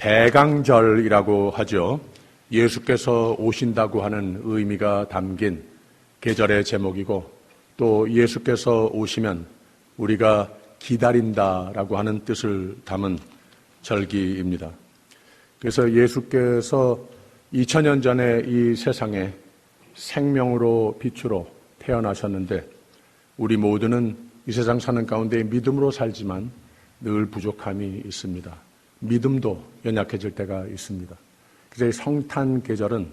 대강절이라고 하죠. 예수께서 오신다고 하는 의미가 담긴 계절의 제목이고, 또 예수께서 오시면 우리가 기다린다라고 하는 뜻을 담은 절기입니다. 그래서 예수께서 2000년 전에 이 세상에 생명으로 빛으로 태어나셨는데, 우리 모두는 이 세상 사는 가운데 믿음으로 살지만 늘 부족함이 있습니다. 믿음도 연약해질 때가 있습니다. 그래서 성탄 계절은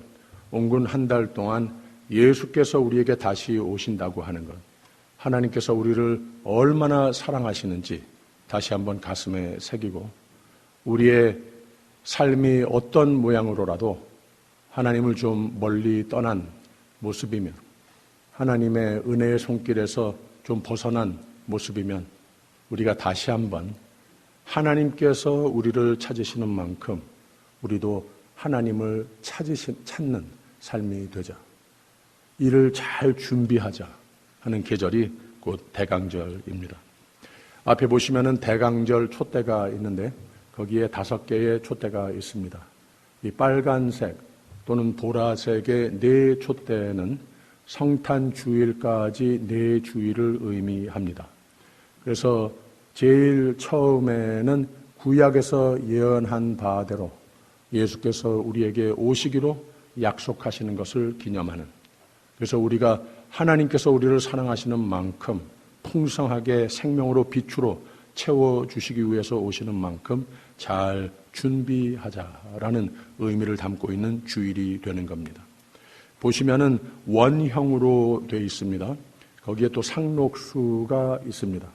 온군 한 달 동안 예수께서 우리에게 다시 오신다고 하는 것, 하나님께서 우리를 얼마나 사랑하시는지 다시 한번 가슴에 새기고, 우리의 삶이 어떤 모양으로라도 하나님을 좀 멀리 떠난 모습이면, 하나님의 은혜의 손길에서 좀 벗어난 모습이면, 우리가 다시 한번 하나님께서 우리를 찾으시는 만큼 우리도 하나님을 찾는 삶이 되자, 이를 잘 준비하자 하는 계절이 곧 대강절입니다. 앞에 보시면은 대강절 촛대가 있는데 거기에 5개의 촛대가 있습니다. 이 빨간색 또는 보라색의 4 촛대는 성탄 주일까지 4 주일을 의미합니다. 그래서 제일 처음에는 구약에서 예언한 바대로 예수께서 우리에게 오시기로 약속하시는 것을 기념하는, 그래서 우리가 하나님께서 우리를 사랑하시는 만큼 풍성하게 생명으로 빛으로 채워주시기 위해서 오시는 만큼 잘 준비하자라는 의미를 담고 있는 주일이 되는 겁니다. 보시면은 원형으로 되어 있습니다. 거기에 또 상록수가 있습니다.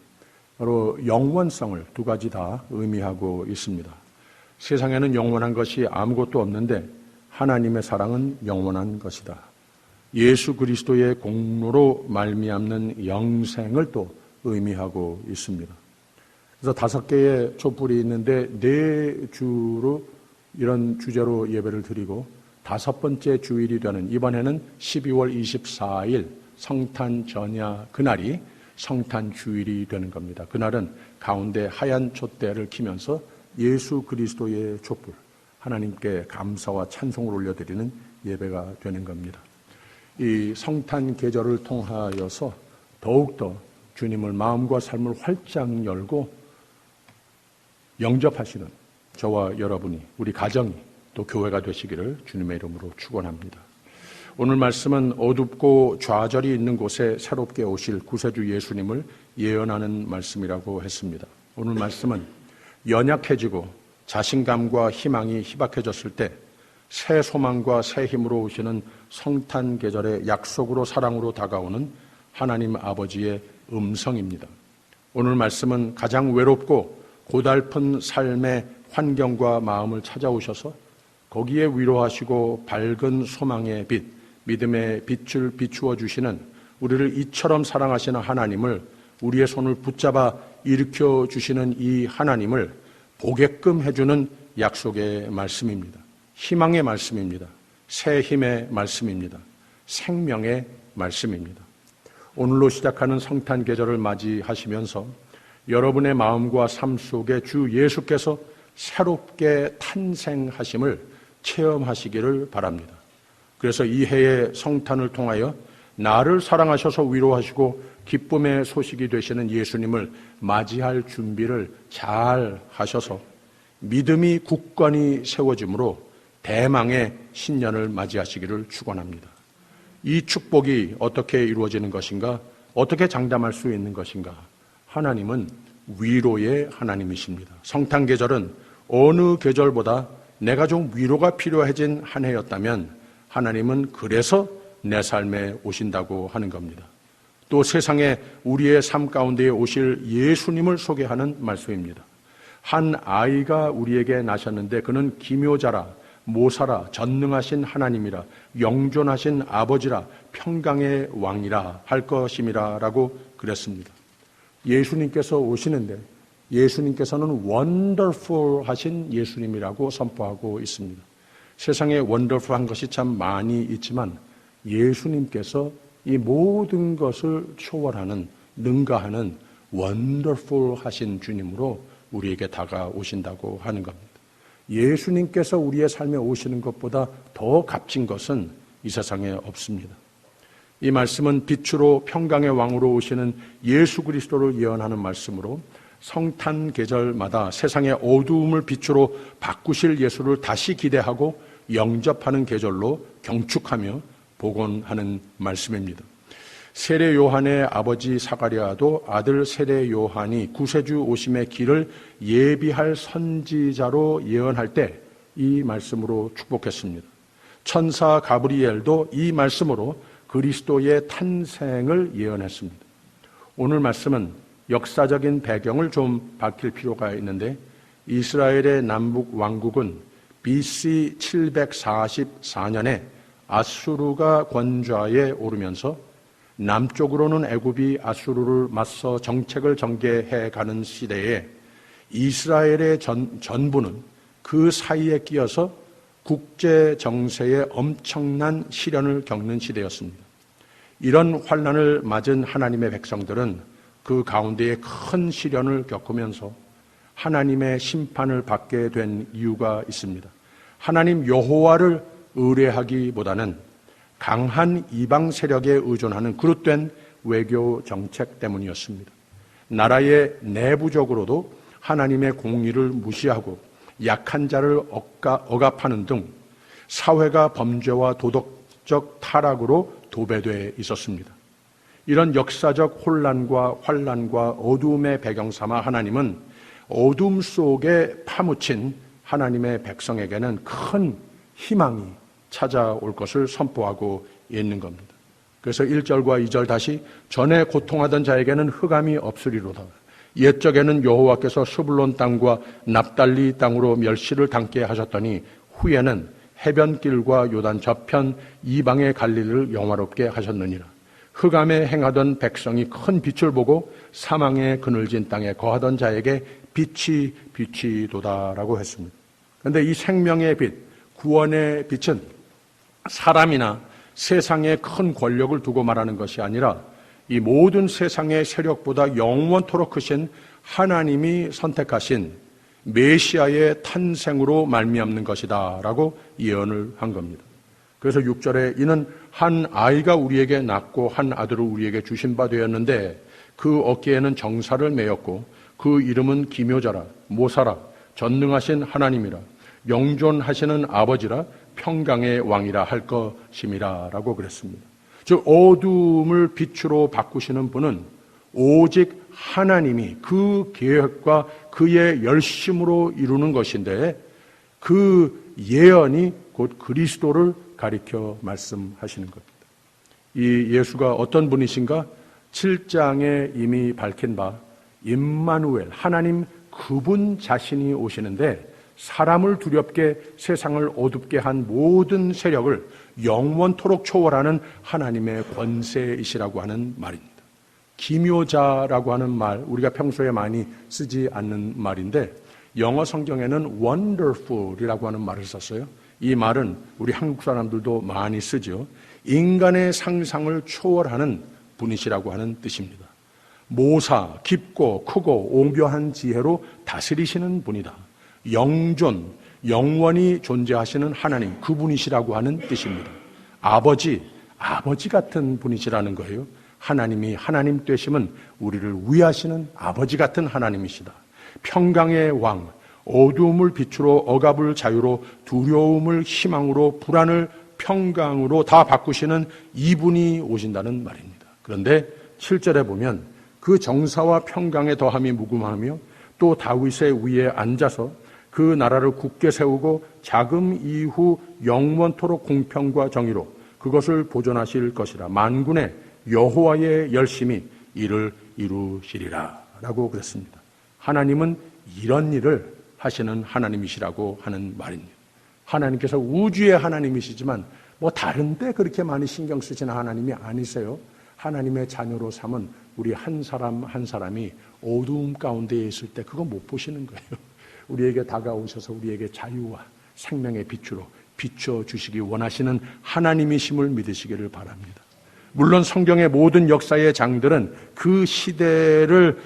바로 영원성을 2가지 다 의미하고 있습니다. 세상에는 영원한 것이 아무것도 없는데 하나님의 사랑은 영원한 것이다. 예수 그리스도의 공로로 말미암는 영생을 또 의미하고 있습니다. 그래서 5개의 촛불이 있는데 4주로 이런 주제로 예배를 드리고, 5번째 주일이 되는 이번에는 12월 24일 성탄 전야 그날이 성탄 주일이 되는 겁니다. 그날은 가운데 하얀 촛대를 켜면서 예수 그리스도의 촛불, 하나님께 감사와 찬송을 올려드리는 예배가 되는 겁니다. 이 성탄 계절을 통하여서 더욱더 주님을 마음과 삶을 활짝 열고 영접하시는 저와 여러분이, 우리 가정이 또 교회가 되시기를 주님의 이름으로 축원합니다. 오늘 말씀은 어둡고 좌절이 있는 곳에 새롭게 오실 구세주 예수님을 예언하는 말씀이라고 했습니다. 오늘 말씀은 연약해지고 자신감과 희망이 희박해졌을 때 새 소망과 새 힘으로 오시는 성탄 계절의 약속으로 사랑으로 다가오는 하나님 아버지의 음성입니다. 오늘 말씀은 가장 외롭고 고달픈 삶의 환경과 마음을 찾아오셔서 거기에 위로하시고 밝은 소망의 빛, 믿음의 빛을 비추어 주시는, 우리를 이처럼 사랑하시는 하나님을, 우리의 손을 붙잡아 일으켜 주시는 이 하나님을 보게끔 해주는 약속의 말씀입니다. 희망의 말씀입니다. 새 힘의 말씀입니다. 생명의 말씀입니다. 오늘로 시작하는 성탄 계절을 맞이하시면서 여러분의 마음과 삶 속에 주 예수께서 새롭게 탄생하심을 체험하시기를 바랍니다. 그래서 이 해의 성탄을 통하여 나를 사랑하셔서 위로하시고 기쁨의 소식이 되시는 예수님을 맞이할 준비를 잘 하셔서 믿음이 굳건히 세워짐으로 대망의 신년을 맞이하시기를 축원합니다. 이 축복이 어떻게 이루어지는 것인가? 어떻게 장담할 수 있는 것인가? 하나님은 위로의 하나님이십니다. 성탄 계절은 어느 계절보다 내가 좀 위로가 필요해진 한 해였다면 하나님은 그래서 내 삶에 오신다고 하는 겁니다. 또 세상에 우리의 삶 가운데에 오실 예수님을 소개하는 말씀입니다. 한 아이가 우리에게 나셨는데 그는 기묘자라, 모사라, 전능하신 하나님이라, 영존하신 아버지라, 평강의 왕이라 할 것임이라 라고 그랬습니다. 예수님께서 오시는데 예수님께서는 원더풀 하신 예수님이라고 선포하고 있습니다. 세상에 원더풀한 것이 참 많이 있지만 예수님께서 이 모든 것을 초월하는, 능가하는 원더풀 하신 주님으로 우리에게 다가오신다고 하는 겁니다. 예수님께서 우리의 삶에 오시는 것보다 더 값진 것은 이 세상에 없습니다. 이 말씀은 빛으로 평강의 왕으로 오시는 예수 그리스도를 예언하는 말씀으로 성탄 계절마다 세상의 어두움을 빛으로 바꾸실 예수를 다시 기대하고 영접하는 계절로 경축하며 복원하는 말씀입니다. 세례 요한의 아버지 사가랴도 아들 세례 요한이 구세주 오심의 길을 예비할 선지자로 예언할 때 이 말씀으로 축복했습니다. 천사 가브리엘도 이 말씀으로 그리스도의 탄생을 예언했습니다. 오늘 말씀은 역사적인 배경을 좀 밝힐 필요가 있는데 이스라엘의 남북 왕국은 BC 744년에 아수르가 권좌에 오르면서 남쪽으로는 애굽이 아수르를 맞서 정책을 전개해 가는 시대에 이스라엘의 전부는 그 사이에 끼어서 국제 정세에 엄청난 시련을 겪는 시대였습니다. 이런 환난을 맞은 하나님의 백성들은 그 가운데에 큰 시련을 겪으면서 하나님의 심판을 받게 된 이유가 있습니다. 하나님 여호와를 의뢰하기보다는 강한 이방 세력에 의존하는 그릇된 외교 정책 때문이었습니다. 나라의 내부적으로도 하나님의 공의를 무시하고 약한 자를 억압하는 등 사회가 범죄와 도덕적 타락으로 도배되어 있었습니다. 이런 역사적 혼란과 환난과 어두움의 배경 삼아 하나님은 어둠 속에 파묻힌 하나님의 백성에게는 큰 희망이 찾아올 것을 선포하고 있는 겁니다. 그래서 1절과 2절 다시 전에 고통하던 자에게는 흑암이 없으리로다. 옛적에는 여호와께서 스불론 땅과 납달리 땅으로 멸시를 당케 하셨더니 후에는 해변길과 요단 저편 이방의 갈릴리를 영화롭게 하셨느니라. 흑암에 행하던 백성이 큰 빛을 보고 사망의 그늘진 땅에 거하던 자에게 빛이 비치도다라고 했습니다. 그런데 이 생명의 빛, 구원의 빛은 사람이나 세상에 큰 권력을 두고 말하는 것이 아니라 이 모든 세상의 세력보다 영원토록 크신 하나님이 선택하신 메시아의 탄생으로 말미암는 것이다 라고 예언을 한 겁니다. 그래서 6절에 이는 한 아이가 우리에게 낳고 한 아들을 우리에게 주신 바 되었는데 그 어깨에는 정사를 메었고 그 이름은 기묘자라 모사라 전능하신 하나님이라 영존하시는 아버지라 평강의 왕이라 할 것임이라 라고 그랬습니다. 즉 어두움을 빛으로 바꾸시는 분은 오직 하나님이 그 계획과 그의 열심으로 이루는 것인데 그 예언이 곧 그리스도를 가리켜 말씀하시는 겁니다. 이 예수가 어떤 분이신가? 7장에 이미 밝힌 바 임마누엘 하나님 그분 자신이 오시는데 사람을 두렵게 세상을 어둡게 한 모든 세력을 영원토록 초월하는 하나님의 권세이시라고 하는 말입니다. 기묘자라고 하는 말, 우리가 평소에 많이 쓰지 않는 말인데 영어 성경에는 wonderful이라고 하는 말을 썼어요. 이 말은 우리 한국 사람들도 많이 쓰죠. 인간의 상상을 초월하는 분이시라고 하는 뜻입니다. 모사, 깊고 크고 오묘한 지혜로 다스리시는 분이다. 영존, 영원히 존재하시는 하나님, 그분이시라고 하는 뜻입니다. 아버지 같은 분이시라는 거예요. 하나님이 하나님 되심은 우리를 위하시는 아버지 같은 하나님이시다. 평강의 왕, 어두움을 빛으로 억압을 자유로 두려움을 희망으로 불안을 평강으로 다 바꾸시는 이분이 오신다는 말입니다. 그런데 7절에 보면 그 정사와 평강의 더함이 무궁하며 또 다윗의 위에 앉아서 그 나라를 굳게 세우고 자금 이후 영원토록 공평과 정의로 그것을 보존하실 것이라. 만군의 여호와의 열심히 이를 이루시리라 라고 그랬습니다. 하나님은 이런 일을 하시는 하나님이시라고 하는 말입니다. 하나님께서 우주의 하나님이시지만 뭐 다른데 그렇게 많이 신경 쓰시는 하나님이 아니세요. 하나님의 자녀로 삼은 우리 한 사람 한 사람이 어두움 가운데 있을 때 그거 못 보시는 거예요. 우리에게 다가오셔서 우리에게 자유와 생명의 빛으로 비춰주시기 원하시는 하나님이심을 믿으시기를 바랍니다. 물론 성경의 모든 역사의 장들은 그 시대를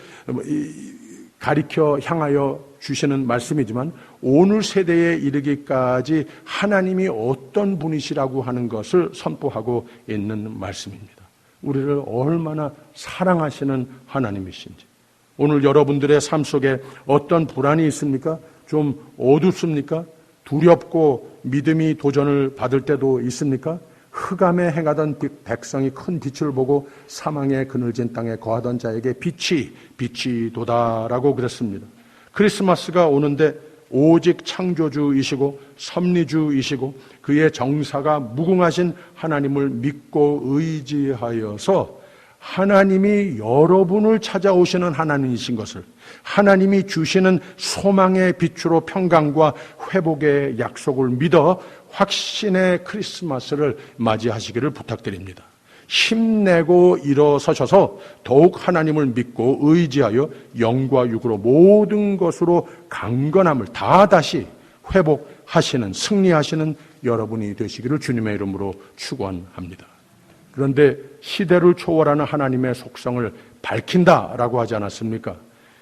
가리켜 향하여 주시는 말씀이지만 오늘 세대에 이르기까지 하나님이 어떤 분이시라고 하는 것을 선포하고 있는 말씀입니다. 우리를 얼마나 사랑하시는 하나님이신지. 오늘 여러분들의 삶 속에 어떤 불안이 있습니까? 좀 어둡습니까? 두렵고 믿음이 도전을 받을 때도 있습니까? 흑암에 행하던 백성이 큰 빛을 보고 사망의 그늘진 땅에 거하던 자에게 빛이 도다라고 그랬습니다. 크리스마스가 오는데 오직 창조주이시고 섭리주이시고 그의 정사가 무궁하신 하나님을 믿고 의지하여서 하나님이 여러분을 찾아오시는 하나님이신 것을, 하나님이 주시는 소망의 빛으로 평강과 회복의 약속을 믿어 확신의 크리스마스를 맞이하시기를 부탁드립니다. 힘내고 일어서셔서 더욱 하나님을 믿고 의지하여 영과 육으로 모든 것으로 강건함을 다 다시 회복하시는, 승리하시는 여러분이 되시기를 주님의 이름으로 축원합니다. 그런데 시대를 초월하는 하나님의 속성을 밝힌다라고 하지 않았습니까?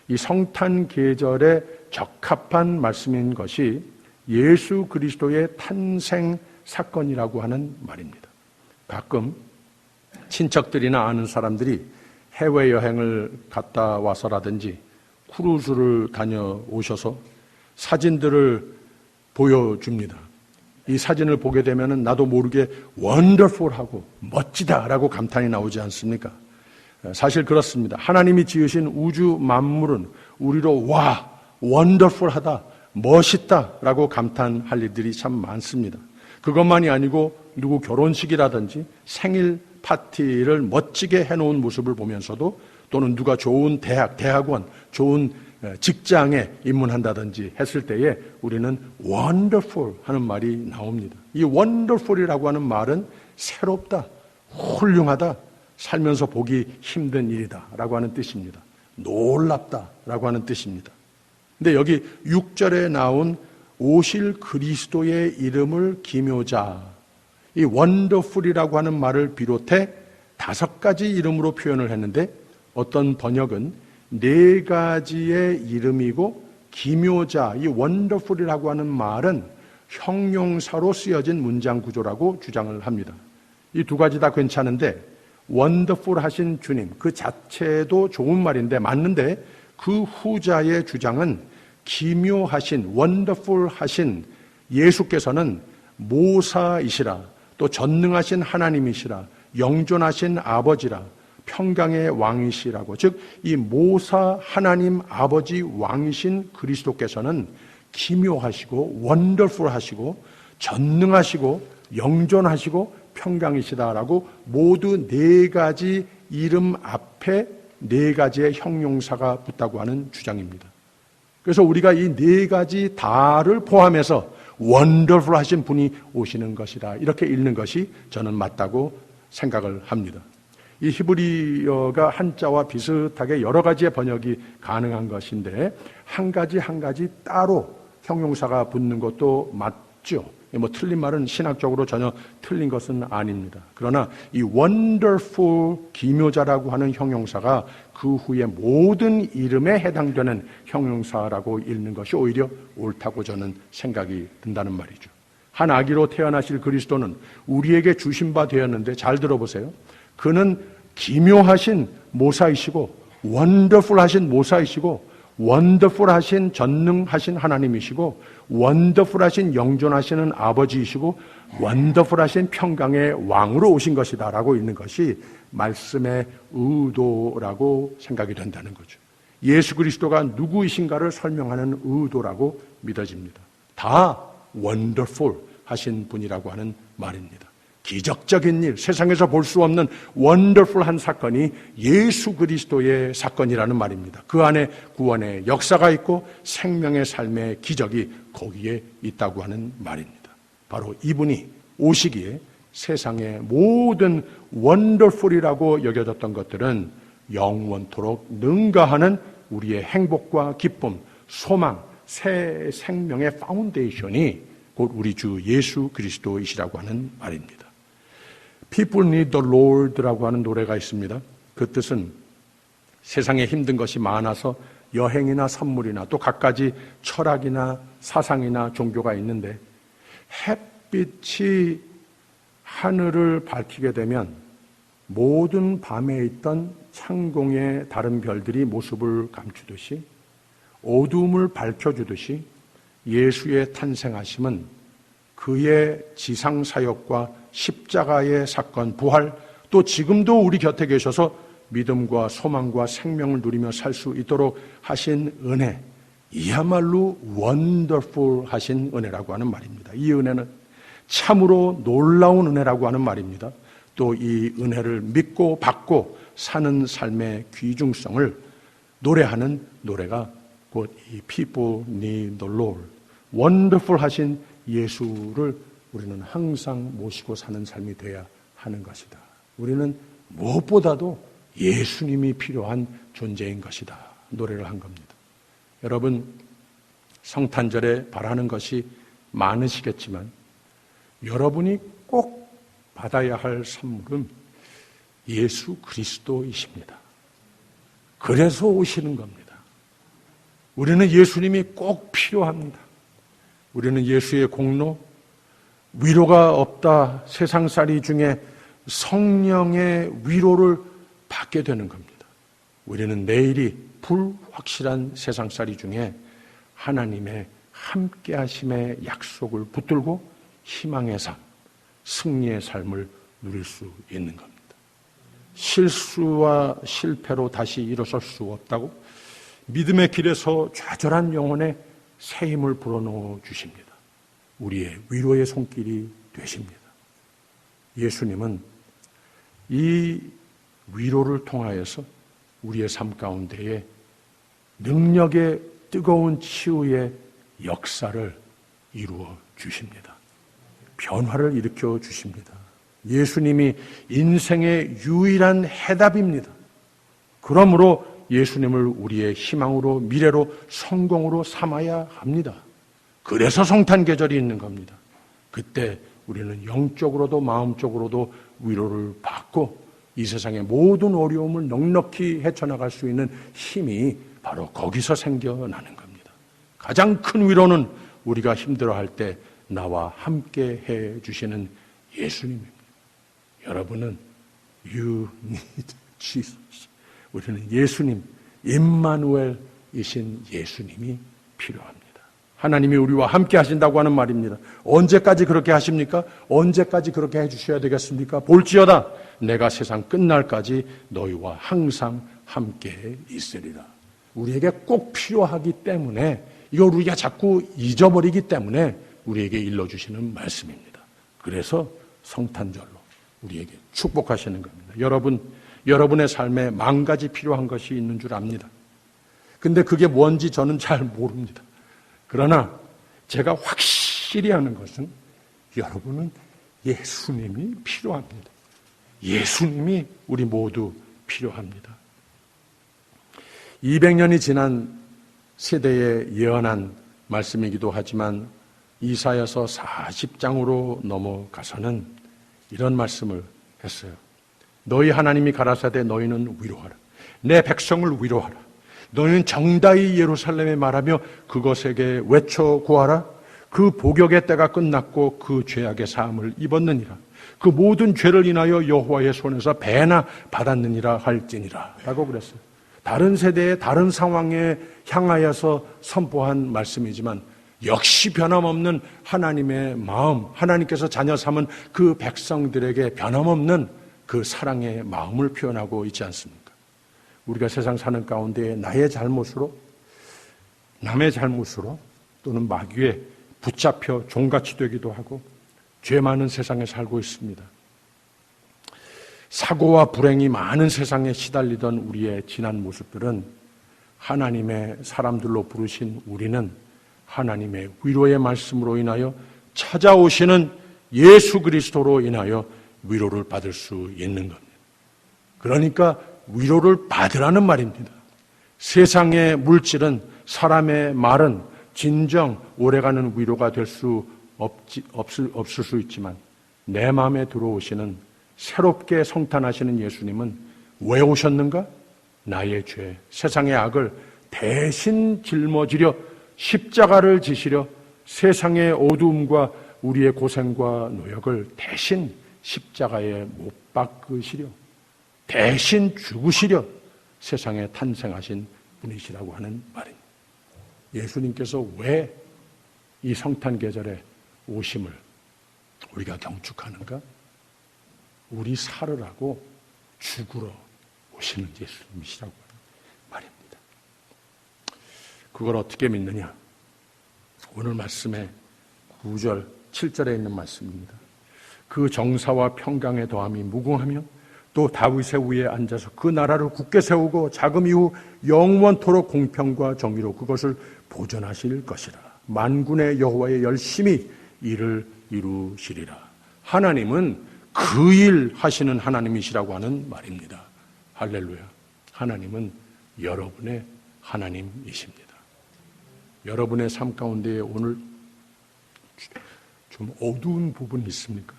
이 성탄 계절에 적합한 말씀인 것이 예수 그리스도의 탄생 사건이라고 하는 말입니다. 가끔 친척들이나 아는 사람들이 해외여행을 갔다 와서라든지 크루즈를 다녀오셔서 사진들을 보여줍니다. 이 사진을 보게 되면 나도 모르게 원더풀하고 멋지다라고 감탄이 나오지 않습니까? 사실 그렇습니다. 하나님이 지으신 우주 만물은 우리로 와, 원더풀하다, 멋있다라고 감탄할 일들이 참 많습니다. 그것만이 아니고 누구 결혼식이라든지 생일 파티를 멋지게 해놓은 모습을 보면서도 또는 누가 좋은 대학원, 좋은 직장에 입문한다든지 했을 때에 우리는 wonderful 하는 말이 나옵니다. 이 wonderful이라고 하는 말은 새롭다, 훌륭하다, 살면서 보기 힘든 일이다 라고 하는 뜻입니다. 놀랍다 라고 하는 뜻입니다. 근데 여기 6절에 나온 오실 그리스도의 이름을 기묘자, 이 wonderful이라고 하는 말을 비롯해 5가지 이름으로 표현을 했는데 어떤 번역은 4가지의 이름이고 기묘자, 이 wonderful이라고 하는 말은 형용사로 쓰여진 문장 구조라고 주장을 합니다. 이 2가지 다 괜찮은데 wonderful 하신 주님 그 자체도 좋은 말인데 맞는데 그 후자의 주장은 기묘하신, wonderful 하신 예수께서는 모사이시라, 또 전능하신 하나님이시라, 영존하신 아버지라, 평강의 왕이시라고, 즉 이 모사 하나님 아버지 왕이신 그리스도께서는 기묘하시고 원더풀하시고 전능하시고 영존하시고 평강이시다라고 모두 4가지 이름 앞에 4가지의 형용사가 붙다고 하는 주장입니다. 그래서 우리가 이 4가지 다를 포함해서 원더풀 하신 분이 오시는 것이다, 이렇게 읽는 것이 저는 맞다고 생각을 합니다. 이 히브리어가 한자와 비슷하게 여러 가지의 번역이 가능한 것인데 한 가지 따로 형용사가 붙는 것도 맞죠. 틀린 말은 신학적으로 전혀 틀린 것은 아닙니다. 그러나 이 wonderful, 기묘자라고 하는 형용사가 그 후에 모든 이름에 해당되는 형용사라고 읽는 것이 오히려 옳다고 저는 생각이 든다는 말이죠. 한 아기로 태어나실 그리스도는 우리에게 주신 바 되었는데 잘 들어보세요. 그는 기묘하신 모사이시고 원더풀하신 모사이시고 원더풀하신 전능하신 하나님이시고 원더풀하신 영존하시는 아버지이시고 원더풀하신 평강의 왕으로 오신 것이다 라고 있는 것이 말씀의 의도라고 생각이 된다는 거죠. 예수 그리스도가 누구이신가를 설명하는 의도라고 믿어집니다. 다 원더풀 하신 분이라고 하는 말입니다. 기적적인 일, 세상에서 볼 수 없는 원더풀한 사건이 예수 그리스도의 사건이라는 말입니다. 그 안에 구원의 역사가 있고 생명의 삶의 기적이 거기에 있다고 하는 말입니다. 바로 이분이 오시기에 세상의 모든 원더풀이라고 여겨졌던 것들은 영원토록 능가하는 우리의 행복과 기쁨, 소망, 새 생명의 파운데이션이 곧 우리 주 예수 그리스도이시라고 하는 말입니다. People need the Lord라고 하는 노래가 있습니다. 그 뜻은 세상에 힘든 것이 많아서 여행이나 선물이나 또 갖가지 철학이나 사상이나 종교가 있는데, 햇빛이 하늘을 밝히게 되면 모든 밤에 있던 창공의 다른 별들이 모습을 감추듯이, 어둠을 밝혀주듯이 예수의 탄생하심은 그의 지상사역과 십자가의 사건, 부활, 또 지금도 우리 곁에 계셔서 믿음과 소망과 생명을 누리며 살 수 있도록 하신 은혜, 이야말로 원더풀 하신 은혜라고 하는 말입니다. 이 은혜는 참으로 놀라운 은혜라고 하는 말입니다. 또 이 은혜를 믿고 받고 사는 삶의 귀중성을 노래하는 노래가 곧 이 People Need the Lord, 원더풀 하신 예수를 우리는 항상 모시고 사는 삶이 되어야 하는 것이다. 우리는 무엇보다도 예수님이 필요한 존재인 것이다. 노래를 한 겁니다. 여러분, 성탄절에 바라는 것이 많으시겠지만 여러분이 꼭 받아야 할 선물은 예수 그리스도이십니다. 그래서 오시는 겁니다. 우리는 예수님이 꼭 필요합니다. 우리는 예수의 공로, 위로가 없다 세상살이 중에 성령의 위로를 받게 되는 겁니다. 우리는 내일이 불확실한 세상살이 중에 하나님의 함께하심의 약속을 붙들고 희망의 삶, 승리의 삶을 누릴 수 있는 겁니다. 실수와 실패로 다시 일어설 수 없다고 믿음의 길에서 좌절한 영혼에 새 힘을 불어넣어 주십니다. 우리의 위로의 손길이 되십니다. 예수님은 이 위로를 통하여서 우리의 삶 가운데에 능력의 뜨거운 치유의 역사를 이루어 주십니다. 변화를 일으켜 주십니다. 예수님이 인생의 유일한 해답입니다. 그러므로 예수님을 우리의 희망으로, 미래로, 성공으로 삼아야 합니다. 그래서 성탄 계절이 있는 겁니다. 그때 우리는 영적으로도 마음적으로도 위로를 받고 이 세상의 모든 어려움을 넉넉히 헤쳐나갈 수 있는 힘이 바로 거기서 생겨나는 겁니다. 가장 큰 위로는 우리가 힘들어할 때 나와 함께 해주시는 예수님입니다. 여러분은 You need Jesus. 우리는 예수님, 임마누엘이신 예수님이 필요합니다. 하나님이 우리와 함께 하신다고 하는 말입니다. 언제까지 그렇게 하십니까? 언제까지 그렇게 해주셔야 되겠습니까? 볼지어다 내가 세상 끝날까지 너희와 항상 함께 있으리라. 우리에게 꼭 필요하기 때문에, 이걸 우리가 자꾸 잊어버리기 때문에 우리에게 일러주시는 말씀입니다. 그래서 성탄절로 우리에게 축복하시는 겁니다. 여러분의 삶에 10,000가지 필요한 것이 있는 줄 압니다. 근데 그게 뭔지 저는 잘 모릅니다. 그러나 제가 확실히 아는 것은 여러분은 예수님이 필요합니다. 예수님이 우리 모두 필요합니다. 200년이 지난 세대에 예언한 말씀이기도 하지만 이사야서 40장으로 넘어가서는 이런 말씀을 했어요. 너희 하나님이 가라사대 너희는 위로하라. 내 백성을 위로하라. 너희는 정다이 예루살렘에 말하며 그것에게 외쳐 구하라. 그 복역의 때가 끝났고 그 죄악의 사함을 입었느니라. 그 모든 죄를 인하여 여호와의 손에서 배나 받았느니라 할지니라 라고 그랬어요. 다른 세대의 다른 상황에 향하여서 선포한 말씀이지만 역시 변함없는 하나님의 마음, 하나님께서 자녀 삼은 그 백성들에게 변함없는 그 사랑의 마음을 표현하고 있지 않습니까? 우리가 세상 사는 가운데 나의 잘못으로, 남의 잘못으로 또는 마귀에 붙잡혀 종같이 되기도 하고 죄 많은 세상에 살고 있습니다. 사고와 불행이 많은 세상에 시달리던 우리의 지난 모습들은 하나님의 사람들로 부르신 우리는 하나님의 위로의 말씀으로 인하여 찾아오시는 예수 그리스도로 인하여 위로를 받을 수 있는 겁니다. 그러니까 위로를 받으라는 말입니다. 세상의 물질은, 사람의 말은 진정 오래가는 위로가 될 수 없을 수 있지만 내 마음에 들어오시는 새롭게 성탄하시는 예수님은 왜 오셨는가? 나의 죄, 세상의 악을 대신 짊어지려 십자가를 지시려 세상의 어두움과 우리의 고생과 노역을 대신 십자가에 못 박으시려 대신 죽으시려 세상에 탄생하신 분이시라고 하는 말입니다. 예수님께서 왜 이 성탄 계절에 오심을 우리가 경축하는가? 우리 살으라고 죽으러 오시는 예수님이시라고 하는 말입니다. 그걸 어떻게 믿느냐? 오늘 말씀의 9절, 7절에 있는 말씀입니다. 그 정사와 평강의 더함이 무궁하며 또 다윗의 위에 앉아서 그 나라를 굳게 세우고 자금 이후 영원토록 공평과 정의로 그것을 보존하실 것이라. 만군의 여호와의 열심히 일을 이루시리라. 하나님은 그 일 하시는 하나님이시라고 하는 말입니다. 할렐루야. 하나님은 여러분의 하나님이십니다. 여러분의 삶 가운데 오늘 좀 어두운 부분이 있습니까?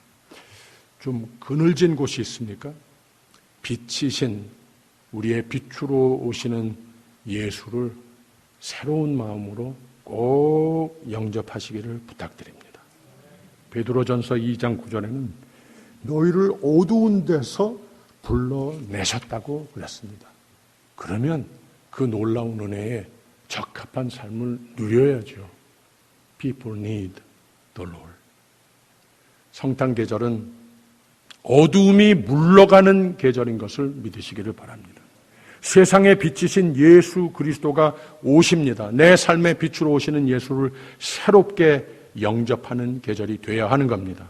좀 그늘진 곳이 있습니까? 빛이신 우리의 빛으로 오시는 예수를 새로운 마음으로 꼭 영접하시기를 부탁드립니다. 베드로전서 2장 9절에는 너희를 어두운 데서 불러내셨다고 그랬습니다. 그러면 그 놀라운 은혜에 적합한 삶을 누려야죠. People need the Lord. 성탄 계절은 어두움이 물러가는 계절인 것을 믿으시기를 바랍니다. 세상의 빛이신 예수 그리스도가 오십니다. 내 삶의 빛으로 오시는 예수를 새롭게 영접하는 계절이 되어야 하는 겁니다.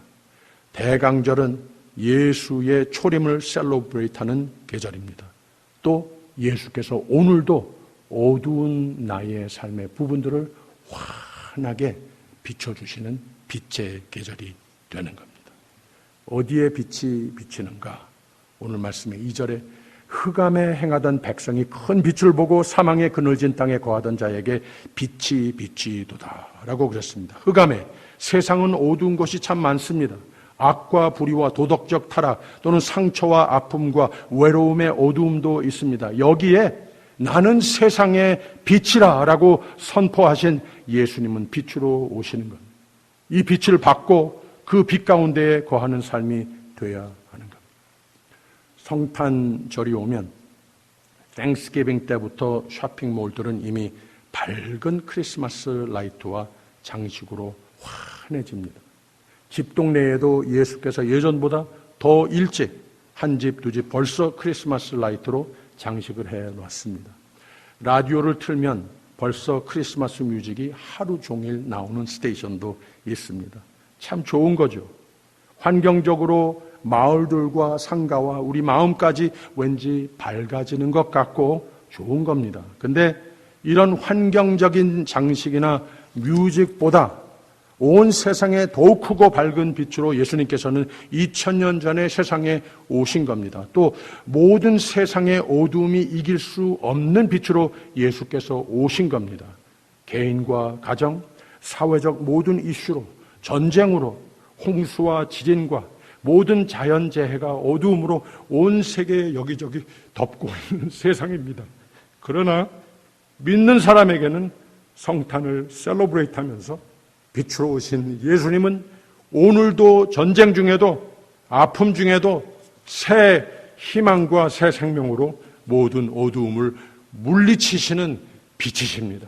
대강절은 예수의 초림을 셀러브레이트하는 계절입니다. 또 예수께서 오늘도 어두운 나의 삶의 부분들을 환하게 비춰주시는 빛의 계절이 되는 겁니다. 어디에 빛이 비치는가? 오늘 말씀의 2절에 흑암에 행하던 백성이 큰 빛을 보고 사망의 그늘진 땅에 거하던 자에게 빛이 비치도다 라고 그랬습니다. 흑암에, 세상은 어두운 것이 참 많습니다. 악과 불의와 도덕적 타락 또는 상처와 아픔과 외로움의 어두움도 있습니다. 여기에 나는 세상의 빛이라 라고 선포하신 예수님은 빛으로 오시는 것. 이 빛을 받고 그 빛 가운데에 거하는 삶이 되어야 하는 것. 성탄절이 오면 땡스기빙 때부터 쇼핑몰들은 이미 밝은 크리스마스 라이트와 장식으로 환해집니다. 집 동네에도 예수께서 예전보다 더 일찍 한 집, 두 집 벌써 크리스마스 라이트로 장식을 해놨습니다. 라디오를 틀면 벌써 크리스마스 뮤직이 하루 종일 나오는 스테이션도 있습니다. 참 좋은 거죠. 환경적으로 마을들과 상가와 우리 마음까지 왠지 밝아지는 것 같고 좋은 겁니다. 근데 이런 환경적인 장식이나 뮤직보다 온 세상에 더욱 크고 밝은 빛으로 예수님께서는 2000년 전에 세상에 오신 겁니다. 또 모든 세상의 어두움이 이길 수 없는 빛으로 예수께서 오신 겁니다. 개인과 가정, 사회적 모든 이슈로, 전쟁으로, 홍수와 지진과 모든 자연재해가 어두움으로 온 세계 여기저기 덮고 있는 세상입니다. 그러나 믿는 사람에게는 성탄을 셀러브레이트하면서 빛으로 오신 예수님은 오늘도 전쟁 중에도 아픔 중에도 새 희망과 새 생명으로 모든 어두움을 물리치시는 빛이십니다.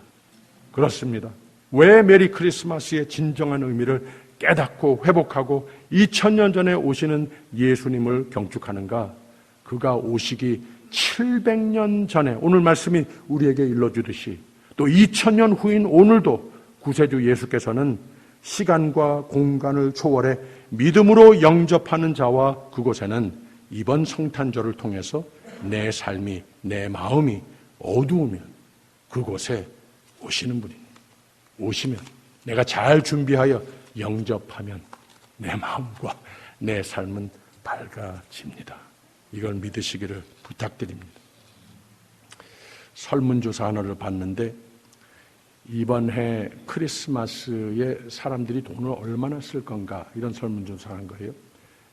그렇습니다. 왜 메리 크리스마스의 진정한 의미를 깨닫고 회복하고 2000년 전에 오시는 예수님을 경축하는가? 그가 오시기 700년 전에 오늘 말씀이 우리에게 일러주듯이 또 2000년 후인 오늘도 구세주 예수께서는 시간과 공간을 초월해 믿음으로 영접하는 자와 그곳에는 이번 성탄절을 통해서 내 삶이, 내 마음이 어두우면 그곳에 오시는 분입니다. 오시면 내가 잘 준비하여 영접하면 내 마음과 내 삶은 밝아집니다. 이걸 믿으시기를 부탁드립니다. 설문조사 하나를 봤는데 이번 해 크리스마스에 사람들이 돈을 얼마나 쓸 건가 이런 설문조사를 한 거예요.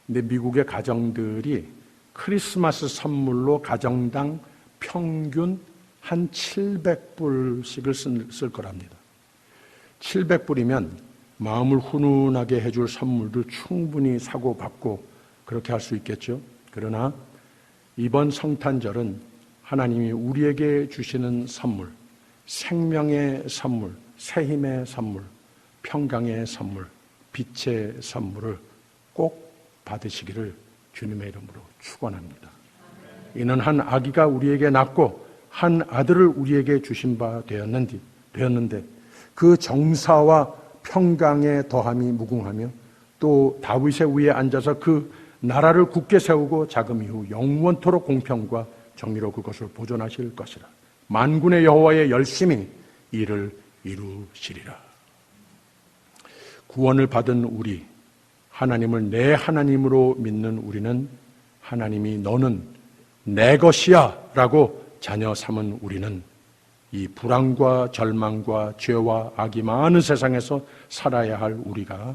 근데 미국의 가정들이 크리스마스 선물로 가정당 평균 한 700불씩을 쓸 거랍니다. 700불이면 마음을 훈훈하게 해줄 선물도 충분히 사고 받고 그렇게 할 수 있겠죠. 그러나 이번 성탄절은 하나님이 우리에게 주시는 선물, 생명의 선물, 새힘의 선물, 평강의 선물, 빛의 선물을 꼭 받으시기를 주님의 이름으로 축원합니다. 이는 한 아기가 우리에게 낳고 한 아들을 우리에게 주신 바 되었는데 그 정사와 평강의 더함이 무궁하며 또 다윗의 위에 앉아서 그 나라를 굳게 세우고 자금 이후 영원토록 공평과 정의로 그것을 보존하실 것이라. 만군의 여호와의 열심히 이를 이루시리라. 구원을 받은 우리, 하나님을 내 하나님으로 믿는 우리는 하나님이 너는 내 것이야 라고 자녀 삼은 우리는 이 불안과 절망과 죄와 악이 많은 세상에서 살아야 할 우리가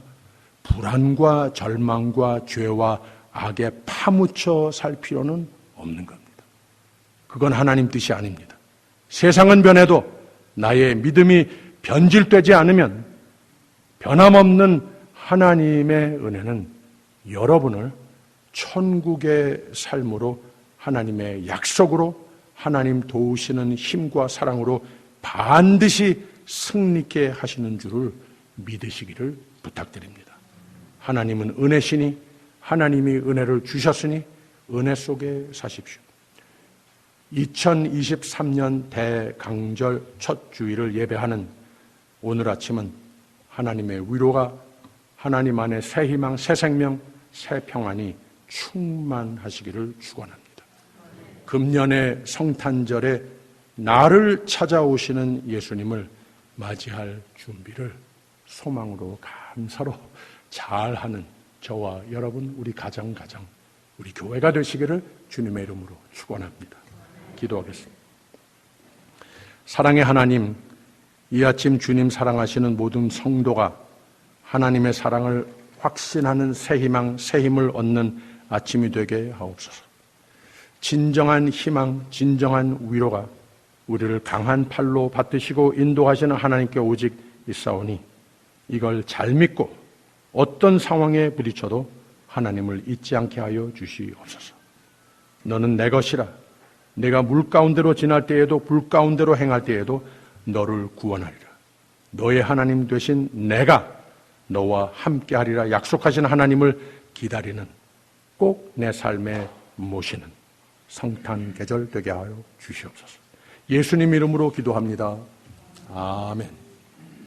불안과 절망과 죄와 악에 파묻혀 살 필요는 없는 겁니다. 그건 하나님 뜻이 아닙니다. 세상은 변해도 나의 믿음이 변질되지 않으면 변함없는 하나님의 은혜는 여러분을 천국의 삶으로 하나님의 약속으로 하나님 도우시는 힘과 사랑으로 반드시 승리케 하시는 줄을 믿으시기를 부탁드립니다. 하나님은 은혜시니 하나님이 은혜를 주셨으니 은혜 속에 사십시오. 2023년 대강절 첫 주일을 예배하는 오늘 아침은 하나님의 위로가 하나님 안에 새 희망, 새 생명, 새 평안이 충만하시기를 축원합니다. 금년의 성탄절에 나를 찾아오시는 예수님을 맞이할 준비를 소망으로 감사로 잘하는 저와 여러분, 우리 가정, 우리 교회가 되시기를 주님의 이름으로 축원합니다. 기도하겠습니다. 사랑의 하나님, 이 아침 주님 사랑하시는 모든 성도가 하나님의 사랑을 확신하는 새 희망, 새 힘을 얻는 아침이 되게 하옵소서. 진정한 희망, 진정한 위로가 우리를 강한 팔로 받드시고 인도하시는 하나님께 오직 있사오니 이걸 잘 믿고 어떤 상황에 부딪혀도 하나님을 잊지 않게 하여 주시옵소서. 너는 내 것이라. 내가 물 가운데로 지날 때에도 불 가운데로 행할 때에도 너를 구원하리라. 너의 하나님 되신 내가 너와 함께하리라 약속하신 하나님을 기다리는 꼭 내 삶에 모시는 성탄 계절 되게 하여 주시옵소서. 예수님 이름으로 기도합니다. 아멘.